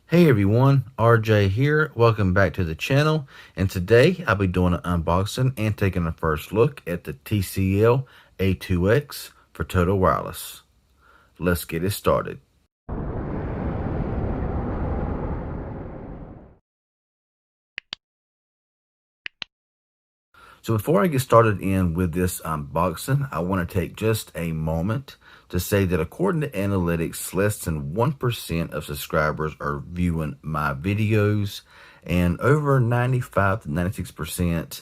Hey everyone, RJ here. Welcome back to the channel. And today I'll be doing an unboxing and taking a first look at the TCL A2X for Total Wireless. Let's get it started. So before I get started in with this unboxing, I want to take just a moment to say that according to analytics, less than 1% of subscribers are viewing my videos, and over 95 to 96%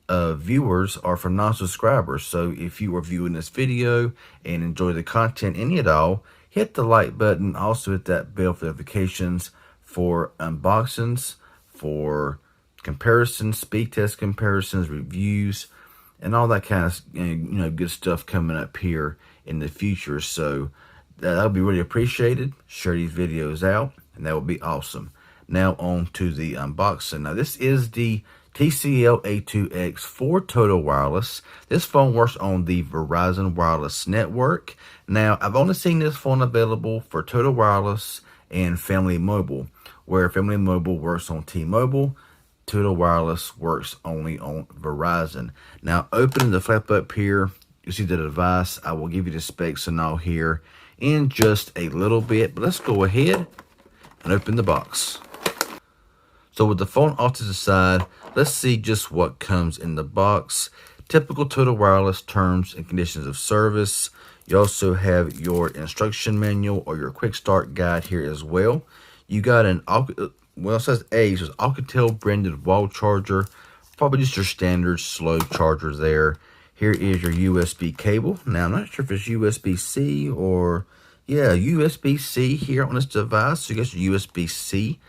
of viewers are from non-subscribers. So if you are viewing this video and enjoy the content any at all, hit the like button. Also hit that bell for notifications for unboxings, for comparisons, speed test comparisons, reviews, and all that kind of good stuff coming up here in the future. So that'll be really appreciated. Share these videos out, and that would be awesome. Now on to the unboxing. Now this is the TCL A2X for Total Wireless. This phone works on the Verizon Wireless Network. Now I've only seen this phone available for Total Wireless and Family Mobile, where Family Mobile works on T-Mobile, Total Wireless works only on Verizon. Now, opening the flap up here, you see the device. I will give you the specs and all here in just a little bit, but let's go ahead and open the box. So with the phone off to the side, let's see just what comes in the box. Typical Total Wireless terms and conditions of service. You also have your instruction manual or your quick start guide here as well. You got an well, it says A, so it's Alcatel branded wall charger, probably just your standard slow charger there. Here is your USB cable. Now, I'm not sure if it's USB-C or, yeah, USB-C here on this device. So you got your USB-C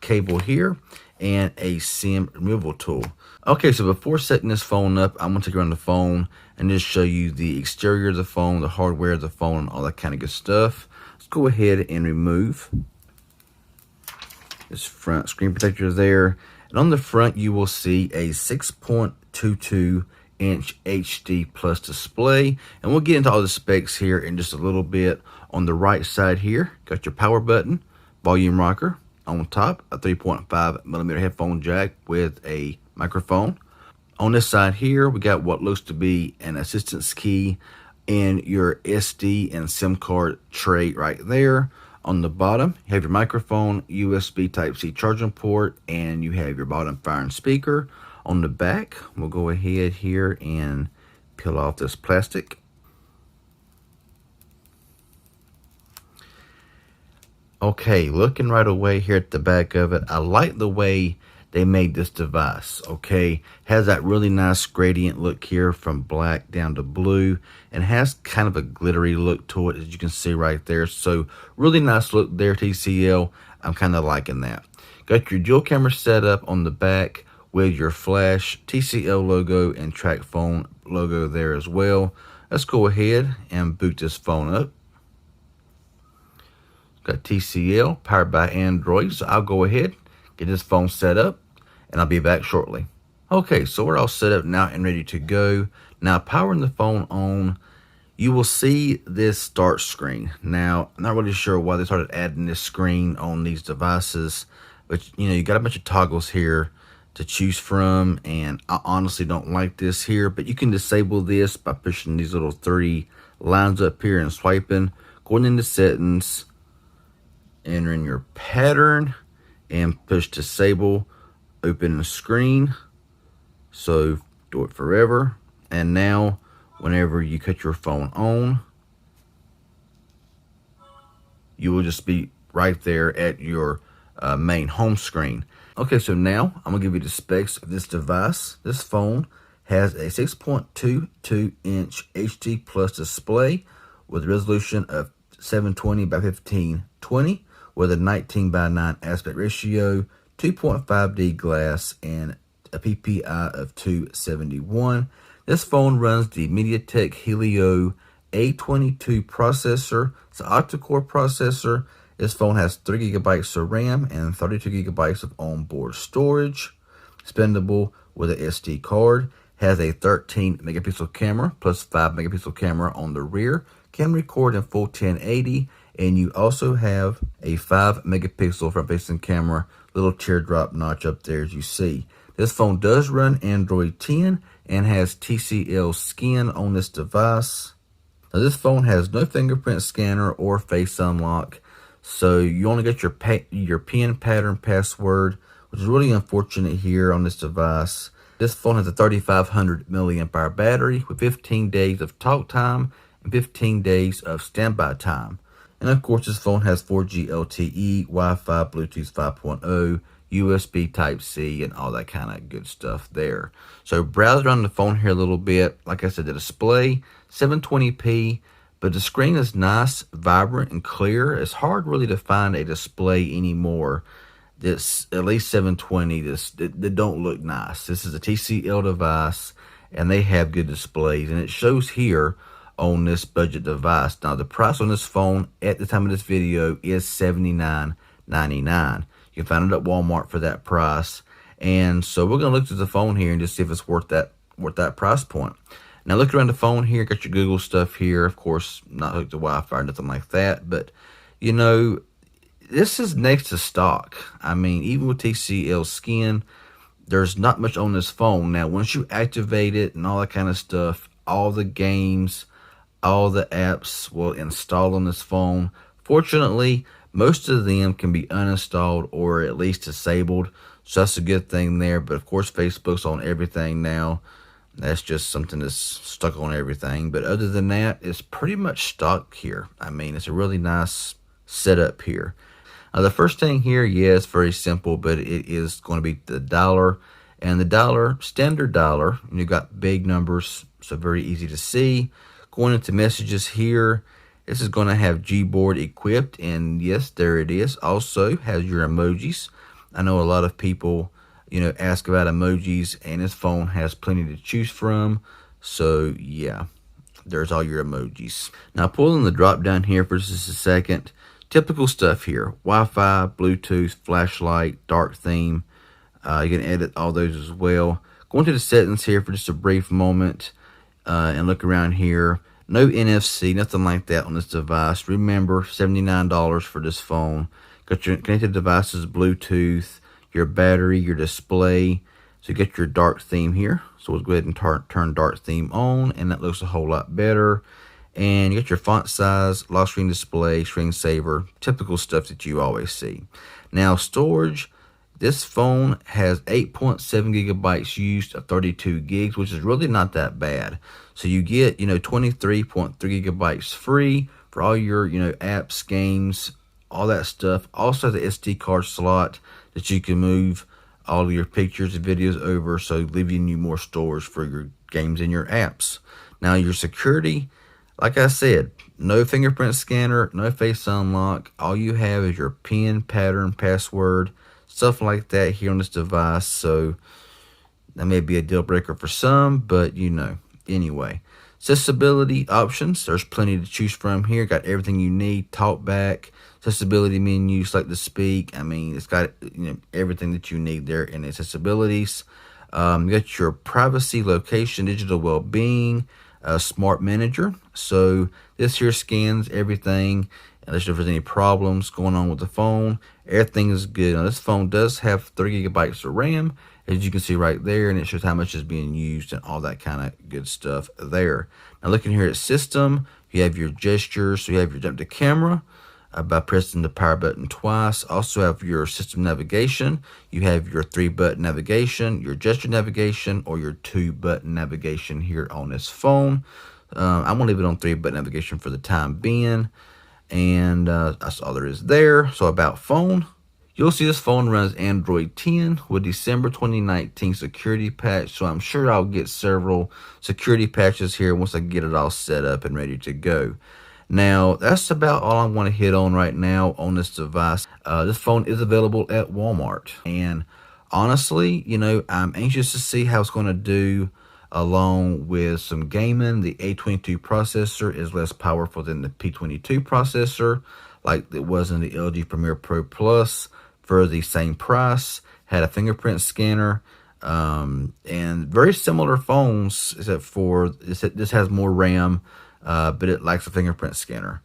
cable here and a SIM removal tool. Okay, so before setting this phone up, I'm going to take around the phone and just show you the exterior of the phone, the hardware of the phone, and all that kind of good stuff. Let's go ahead and remove this front screen protector there, and on the front you will see a 6.22 inch HD plus display, and we'll get into all the specs here in just a little bit. On the right side here, got your power button, volume rocker. On top, a 3.5 millimeter headphone jack with a microphone. On this side here, we got what looks to be an assistance key and your SD and SIM card tray right there. On the bottom, you have your microphone, USB Type-C charging port, and you have your bottom firing speaker. On the back, we'll go ahead here and peel off this plastic. Okay, looking right away here at the back of it, I like the way they made this device. Okay, has that really nice gradient look here from black down to blue, and has kind of a glittery look to it, as you can see right there. So really nice look there, TCL. I'm kind of liking that. Got your dual camera setup on the back with your flash TCL logo and track phone logo there as well. Let's go ahead and boot this phone up. Got TCL powered by Android, so I'll go ahead, get this phone set up, and I'll be back shortly. Okay, so we're all set up now and ready to go. Now, powering the phone on, you will see this start screen. Now, I'm not really sure why they started adding this screen on these devices, but you got a bunch of toggles here to choose from, and I honestly don't like this here, but you can disable this by pushing these little 3 lines up here and swiping, going into settings, entering your pattern, and push disable, open the screen. So do it forever, and now whenever you cut your phone on, you will just be right there at your main home screen. Okay, so now I'm gonna give you the specs of this device. This phone has a 6.22 inch HD plus display with a resolution of 720 by 1520 with a 19 by 9 aspect ratio, 2.5D glass, and a PPI of 271. This phone runs the MediaTek Helio A22 processor. It's an octa-core processor. This phone has 3 gigabytes of RAM and 32 gigabytes of onboard storage. Expendable with an SD card. Has a 13 megapixel camera plus 5 megapixel camera on the rear. Can record in full 1080 And you also have a 5 megapixel front facing camera, little teardrop notch up there as you see. This phone does run Android 10 and has TCL skin on this device. Now this phone has no fingerprint scanner or face unlock, so you only get your PIN pattern password, which is really unfortunate here on this device. This phone has a 3500 milliamp hour battery with 15 days of talk time and 15 days of standby time. And of course, this phone has 4G LTE, Wi-Fi, Bluetooth 5.0, USB Type-C, and all that kind of good stuff there. So browse around the phone here a little bit. Like I said, the display, 720p, but the screen is nice, vibrant, and clear. It's hard really to find a display anymore that's at least 720 that don't look nice. This is a TCL device, and they have good displays, and it shows here on this budget device. Now the price on this phone at the time of this video is $79.99. You can find it at Walmart for that price. And so we're gonna look at the phone here and just see if it's worth that price point. Now look around the phone here, got your Google stuff here, of course, not hooked to Wi-Fi or nothing like that, but you know, this is next to stock. I mean, even with TCL skin, there's not much on this phone. Now once you activate it and all that kind of stuff, all the games, all the apps will install on this phone. Fortunately, most of them can be uninstalled or at least disabled, so that's a good thing there. But of course, Facebook's on everything now. That's just something that's stuck on everything. But other than that, it's pretty much stock here. I mean, it's a really nice setup here. Now, the first thing here, yeah, it's very simple, but it is going to be the dialer. And the dialer, standard dialer, and you've got big numbers, so very easy to see. Going into messages here, this is going to have Gboard equipped, and yes, there it is. Also has your emojis. I know a lot of people, you know, ask about emojis, and this phone has plenty to choose from. So yeah, there's all your emojis. Now pulling the drop down here for just a second. Typical stuff here: Wi-Fi, Bluetooth, flashlight, dark theme. You can edit all those as well. Going to the settings here for just a brief moment. And look around here. No NFC, nothing like that on this device. Remember, $79 for this phone. Got your connected devices, Bluetooth, your battery, your display. So you get your dark theme here. So let's go ahead and turn dark theme on, and that looks a whole lot better. And you get your font size, lock screen display, screensaver, typical stuff that you always see. Now storage. This phone has 8.7 gigabytes used of 32 gigs, which is really not that bad. So you get, 23.3 gigabytes free for all your, apps, games, all that stuff. Also the SD card slot that you can move all of your pictures and videos over, so leaving you more storage for your games and your apps. Now your security, like I said, no fingerprint scanner, no face unlock. All you have is your PIN pattern password, stuff like that here on this device. So that may be a deal breaker for some, but anyway. Accessibility options, there's plenty to choose from here. Got everything you need. Talkback, accessibility menu, select to speak. I mean, it's got everything that you need there in accessibilities. You got your privacy, location, digital well-being, smart manager. So this here scans everything, unless there's any problems going on with the phone. Everything is good. Now this phone does have 3 gigabytes of RAM, as you can see right there, and it shows how much is being used and all that kind of good stuff there. Now looking here at system, you have your gestures. So you have your jump to camera by pressing the power button twice. Also have your system navigation. You have your 3-button navigation, your gesture navigation, or your 2-button navigation here on this phone. I'm going to leave it on 3-button navigation for the time being. And that's all there is there. So about phone, you'll see this phone runs Android 10 with December 2019 security patch. So I'm sure I'll get several security patches here once I get it all set up and ready to go. Now, that's about all I want to hit on right now on this device. This phone is available at Walmart. And honestly, I'm anxious to see how it's going to do along with some gaming. The A22 processor is less powerful than the P22 processor, like it was in the LG Premier Pro Plus for the same price. Had a fingerprint scanner, and very similar phones, except for this has more RAM, but it lacks a fingerprint scanner.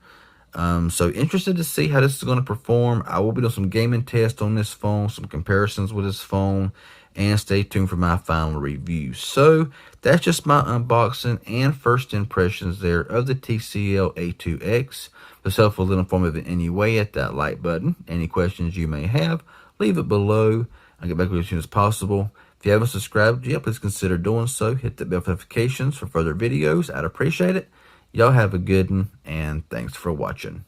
So interested to see how this is going to perform. I will be doing some gaming tests on this phone, some comparisons with this phone, and stay tuned for my final review. So that's just my unboxing and first impressions there of the TCL A2X. If it's helpful and informative in any way, hit that like button. Any questions you may have, leave it below. I'll get back with you as soon as possible. If you haven't subscribed yet, please consider doing so. Hit the bell for notifications for further videos. I'd appreciate it. Y'all have a good one, and thanks for watching.